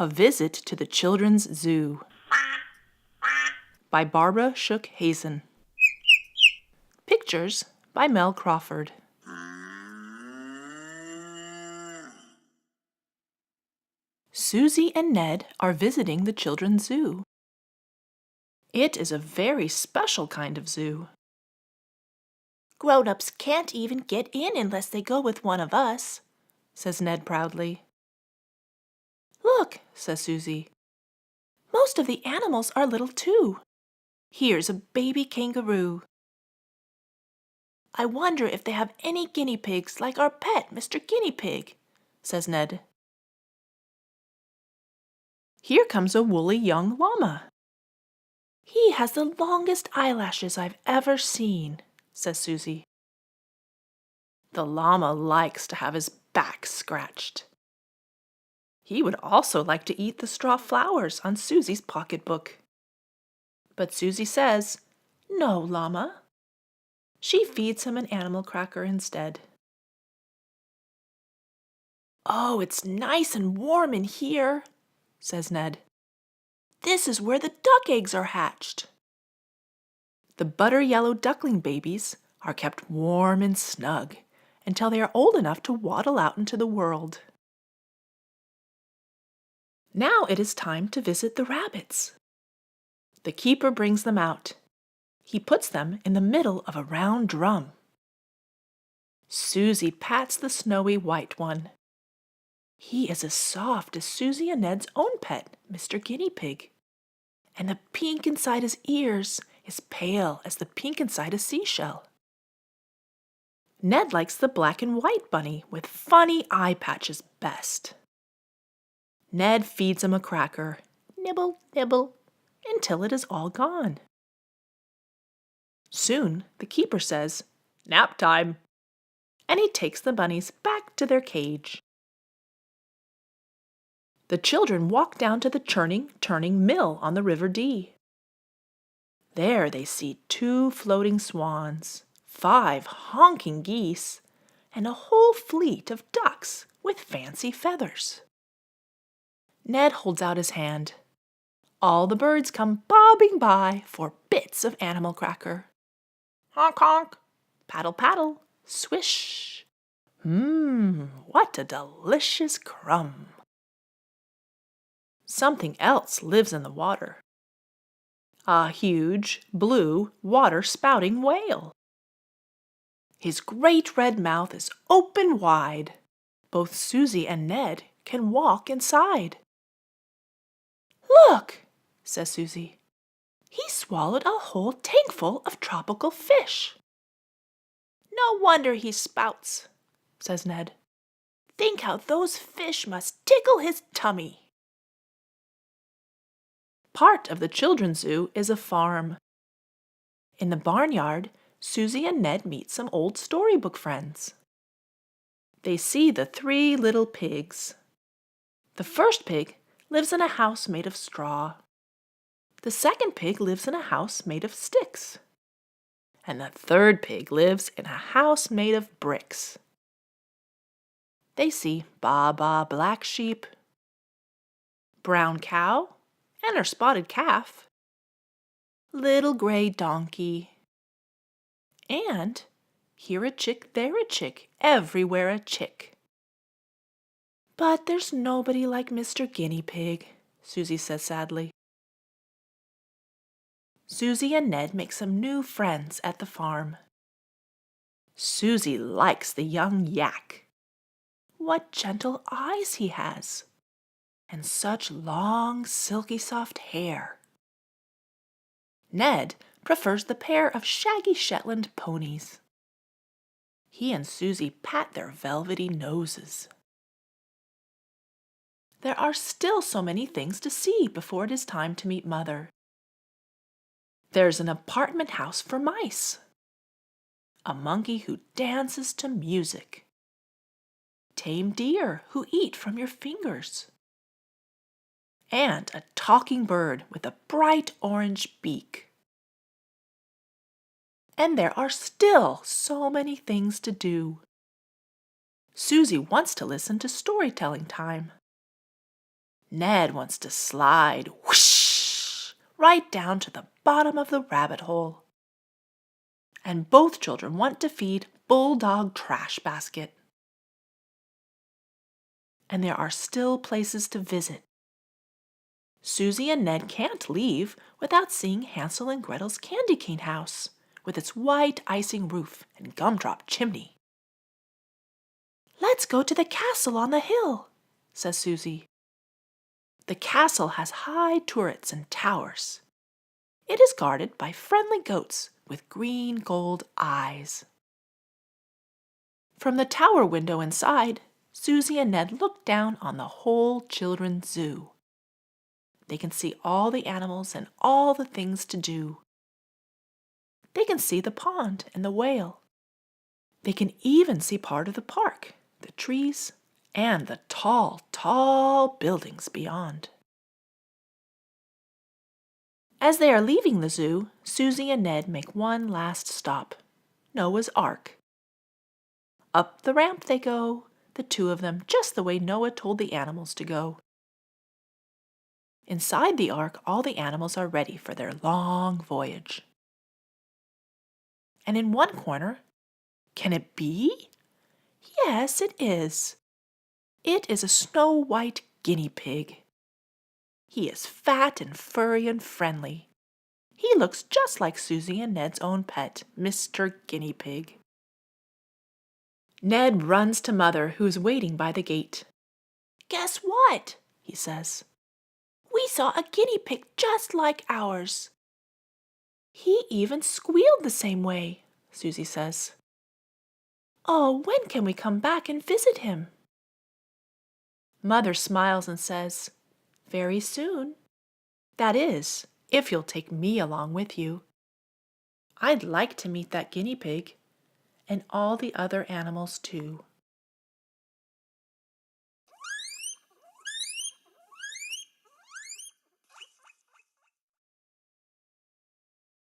A Visit to the Children's Zoo by Barbara Shook Hazen. Pictures by Mel Crawford. Susie and Ned are visiting the Children's Zoo. It is a very special kind of zoo. Grown-ups can't even get in unless they go with one of us, says Ned proudly. Look, says Susie. Most of the animals are little too. Here's a baby kangaroo. I wonder if they have any guinea pigs like our pet, Mr. Guinea Pig, says Ned. Here comes a woolly young llama. He has the longest eyelashes I've ever seen, says Susie. The llama likes to have his back scratched. He would also like to eat the straw flowers on Susie's pocketbook. But Susie says, "No, llama." She feeds him an animal cracker instead. "Oh, it's nice and warm in here," says Ned. "This is where the duck eggs are hatched." The butter-yellow duckling babies are kept warm and snug until they are old enough to waddle out into the world. Now it is time to visit the rabbits. The keeper brings them out. He puts them in the middle of a round drum. Susie pats the snowy white one. He is as soft as Susie and Ned's own pet, Mr. Guinea Pig. And the pink inside his ears is pale as the pink inside a seashell. Ned likes the black and white bunny with funny eye patches best. Ned feeds him a cracker, nibble, nibble, until it is all gone. Soon the keeper says, "Nap time," and he takes the bunnies back to their cage. The children walk down to the turning mill on the River Dee. There they see 2 floating swans, 5 honking geese, and a whole fleet of ducks with fancy feathers. Ned holds out his hand. All the birds come bobbing by for bits of animal cracker. Honk, honk, paddle, paddle, swish. What a delicious crumb. Something else lives in the water. A huge, blue, water-spouting whale. His great red mouth is open wide. Both Susie and Ned can walk inside. "Look," says Susie. "He swallowed a whole tankful of tropical fish." "No wonder he spouts," says Ned. "Think how those fish must tickle his tummy." Part of the children's zoo is a farm. In the barnyard, Susie and Ned meet some old storybook friends. They see the 3 little pigs. The first pig lives in a house made of straw. The second pig lives in a house made of sticks. And the third pig lives in a house made of bricks. They see Baa black sheep, brown cow and her spotted calf, little gray donkey, and here a chick, there a chick, everywhere a chick. But there's nobody like Mr. Guinea Pig, Susie says sadly. Susie and Ned make some new friends at the farm. Susie likes the young yak. What gentle eyes he has, and such long, silky soft hair. Ned prefers the pair of shaggy Shetland ponies. He and Susie pat their velvety noses. There are still so many things to see before it is time to meet Mother. There's an apartment house for mice, a monkey who dances to music, tame deer who eat from your fingers, and a talking bird with a bright orange beak. And there are still so many things to do. Susie wants to listen to storytelling time. Ned wants to slide, whoosh, right down to the bottom of the rabbit hole. And both children want to feed Bulldog Trash Basket. And there are still places to visit. Susie and Ned can't leave without seeing Hansel and Gretel's candy cane house with its white icing roof and gumdrop chimney. "Let's go to the castle on the hill," says Susie. The castle has high turrets and towers. It is guarded by friendly goats with green gold eyes. From the tower window inside, Susie and Ned look down on the whole children's zoo. They can see all the animals and all the things to do. They can see the pond and the whale. They can even see part of the park, the trees, and the tall, tall buildings beyond. As they are leaving the zoo, Susie and Ned make one last stop, Noah's Ark. Up the ramp they go, the two of them, just the way Noah told the animals to go. Inside the ark, all the animals are ready for their long voyage. And in one corner, can it be? Yes, it is. It is a snow-white guinea pig. He is fat and furry and friendly. He looks just like Susie and Ned's own pet, Mr. Guinea Pig. Ned runs to Mother, who is waiting by the gate. "Guess what?" he says. "We saw a guinea pig just like ours." "He even squealed the same way," Susie says. "Oh, when can we come back and visit him?" Mother smiles and says, "Very soon. That is, if you'll take me along with you. I'd like to meet that guinea pig and all the other animals too."